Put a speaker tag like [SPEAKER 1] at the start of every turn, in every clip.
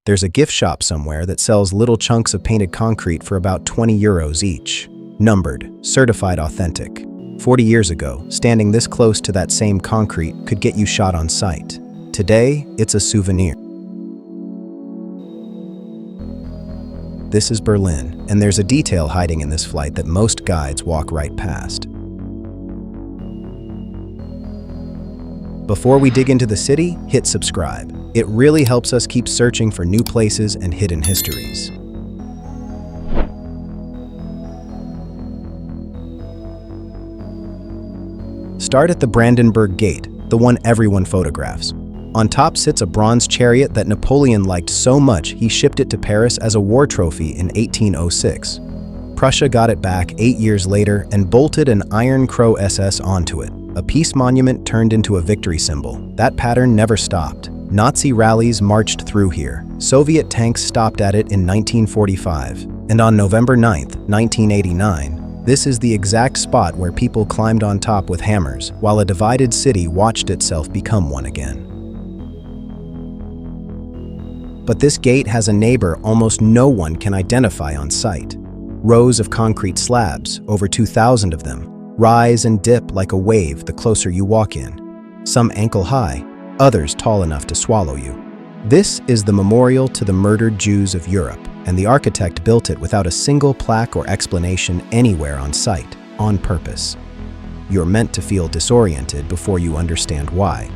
[SPEAKER 1] There's a gift shop somewhere that sells little chunks of painted concrete for about 20 euros each. Numbered, certified authentic. 40 years ago, standing this close to that same concrete could get you shot on sight. Today, it's a souvenir. This is Berlin, and there's a detail hiding in this flight that most guides walk right past. Before we dig into the city, hit subscribe. It really helps us keep searching for new places and hidden histories. Start at the Brandenburg Gate, the one everyone photographs. On top sits a bronze chariot that Napoleon liked so much he shipped it to Paris as a war trophy in 1806. Prussia got it back 8 years later and bolted an Iron Crow SS onto it. A peace monument turned into a victory symbol. That pattern never stopped. Nazi rallies marched through here. Soviet tanks stopped at it in 1945. And on November 9, 1989, this is the exact spot where people climbed on top with hammers, while a divided city watched itself become one again. But this gate has a neighbor almost no one can identify on sight. Rows of concrete slabs, over 2,000 of them, rise and dip like a wave the closer you walk in. Some ankle high, others tall enough to swallow you. This is the memorial to the murdered Jews of Europe, and the architect built it without a single plaque or explanation anywhere on site, on purpose. You're meant to feel disoriented before you understand why.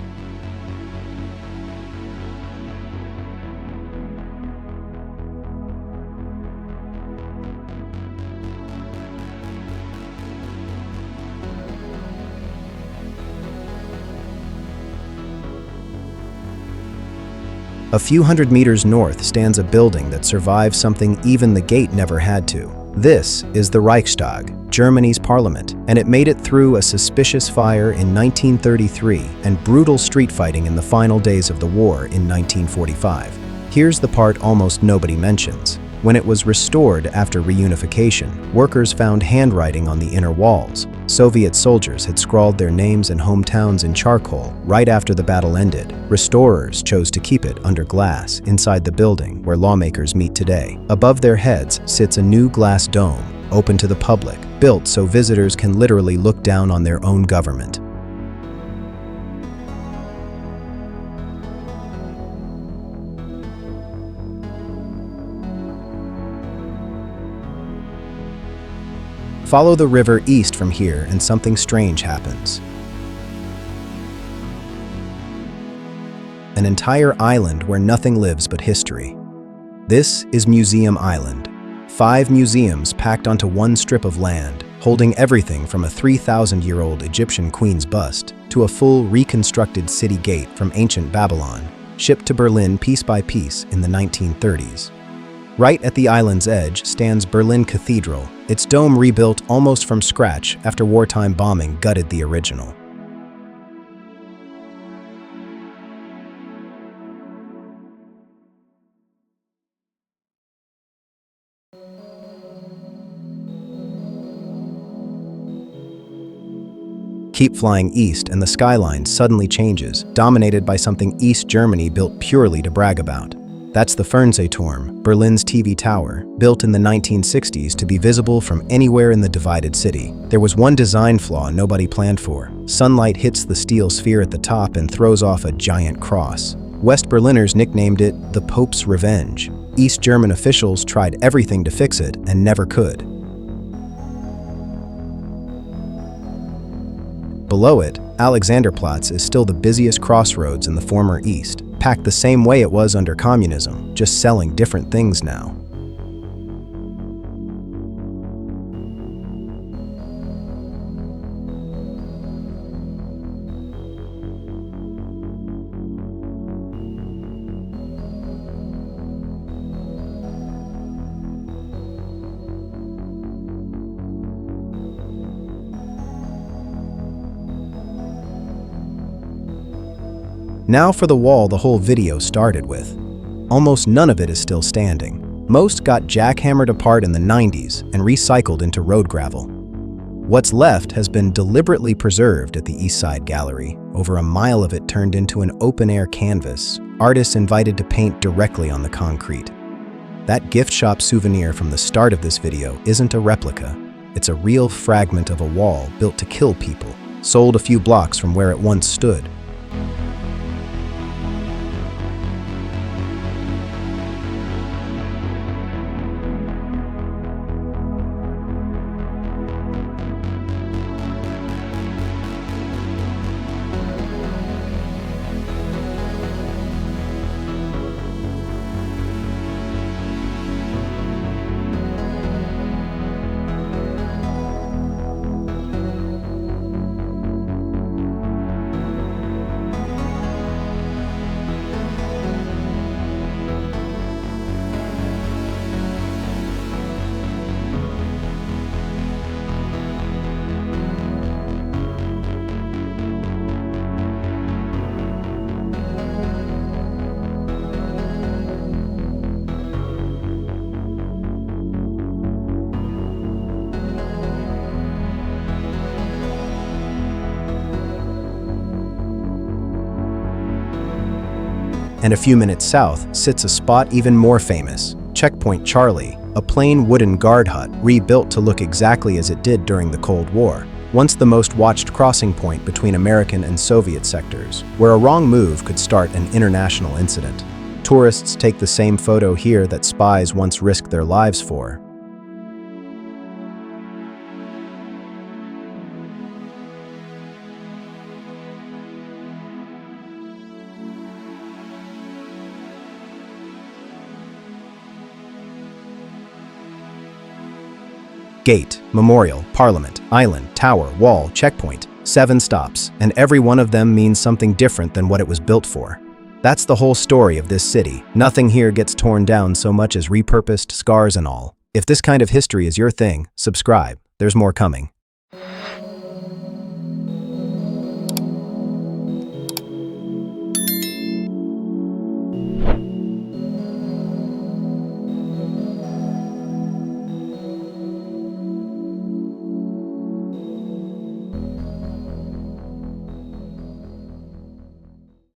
[SPEAKER 1] A few hundred meters north stands a building that survived something even the gate never had to. This is the Reichstag, Germany's parliament, and it made it through a suspicious fire in 1933 and brutal street fighting in the final days of the war in 1945. Here's the part almost nobody mentions. When it was restored after reunification, workers found handwriting on the inner walls. Soviet soldiers had scrawled their names and hometowns in charcoal right after the battle ended. Restorers chose to keep it under glass inside the building where lawmakers meet today. Above their heads sits a new glass dome, open to the public, built so visitors can literally look down on their own government. Follow the river east from here and something strange happens. An entire island where nothing lives but history. This is Museum Island. 5 museums packed onto one strip of land, holding everything from a 3,000-year-old Egyptian queen's bust to a full reconstructed city gate from ancient Babylon, shipped to Berlin piece by piece in the 1930s. Right at the island's edge stands Berlin Cathedral, its dome rebuilt almost from scratch after wartime bombing gutted the original. Keep flying east and the skyline suddenly changes, dominated by something East Germany built purely to brag about. That's the Fernsehturm, Berlin's TV tower, built in the 1960s to be visible from anywhere in the divided city. There was one design flaw nobody planned for. Sunlight hits the steel sphere at the top and throws off a giant cross. West Berliners nicknamed it the Pope's Revenge. East German officials tried everything to fix it and never could. Below it, Alexanderplatz is still the busiest crossroads in the former East, packed the same way it was under communism, just selling different things now. Now for the wall the whole video started with. Almost none of it is still standing. Most got jackhammered apart in the 90s and recycled into road gravel. What's left has been deliberately preserved at the East Side Gallery, over a mile of it turned into an open-air canvas, artists invited to paint directly on the concrete. That gift shop souvenir from the start of this video isn't a replica. It's a real fragment of a wall built to kill people, sold a few blocks from where it once stood. And a few minutes south sits a spot even more famous, Checkpoint Charlie, a plain wooden guard hut rebuilt to look exactly as it did during the Cold War, once the most watched crossing point between American and Soviet sectors, where a wrong move could start an international incident. Tourists take the same photo here that spies once risked their lives for. Gate, Memorial, Parliament, Island, Tower, Wall, Checkpoint. 7 stops, and every one of them means something different than what it was built for. That's the whole story of this city. Nothing here gets torn down so much as repurposed, scars and all. If this kind of history is your thing, subscribe. There's more coming.